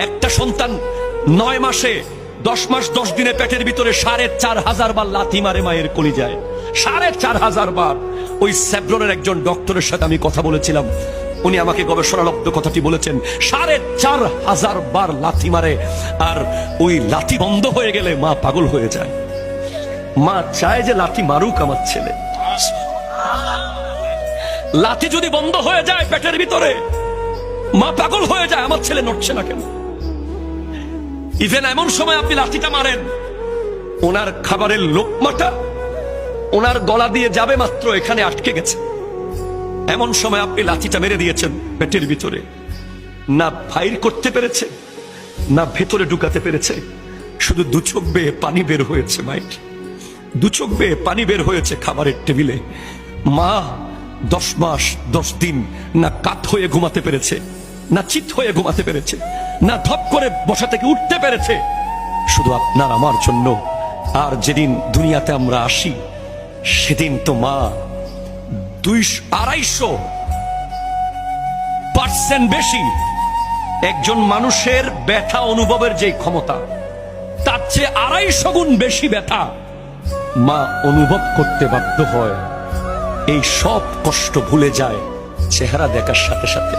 একটা সন্তান 9 মাসে 10 মাস 10 দিনে পেটের ভিতরে 4,500 বার লাথি মারে মায়ের কলিজায়, 4,500 বার। ওই স্যাব্রনের একজন ডক্টরের সাথে আমি কথা বলেছিলাম, উনি আমাকে গবেষণালব্ধ কথাটি বলেছেন, 4,500 বার লাথি মারে। আর ওই লাথি বন্ধ হয়ে গেলে মা পাগল হয়ে যায়। মা চায় যে লাথি মারুক আমার ছেলে। লাথি যদি বন্ধ হয়ে যায় পেটের ভিতরে, মা পাগল হয়ে যায়, আমার ছেলে নড়ছে না কেন। ইভেন এমন সময় আপনি লাঠিটা মারেন, ওনার খাবারের লোকমাটা ওনার গলা দিয়ে যাবে মাত্র এখানে আটকে গেছে, এমন সময় আপনি লাঠিটা মেরে দিয়েছেন পেটের ভিতরে। না ফাইর করতে পেরেছে, না ভেতরে ঢুকাতে পেরেছে, শুধু 2 চোখ বেয়ে পানি বের হয়েছে মাইট, 2 চোখ বেয়ে পানি বের হয়েছে খাবারের টেবিলে। মা 10 মাস 10 দিন না কাত হয়ে ঘুমাতে পেরেছে, না চিত হয়ে ঘুমাতে পেরেছে, না ধপ করে বসা থেকে উঠতে পেরেছে, শুধু আপনার আমার জন্য। আর যেদিন দুনিয়াতে আমরা আসি সেদিন তো মা 200-250% বেশি। একজন মানুষের ব্যথা অনুভবের যে ক্ষমতা, তার চেয়ে 250 গুণ বেশি ব্যথা মা অনুভব করতে বাধ্য হয়। এই সব কষ্ট ভুলে যায় চেহারা দেখার সাথে সাথে।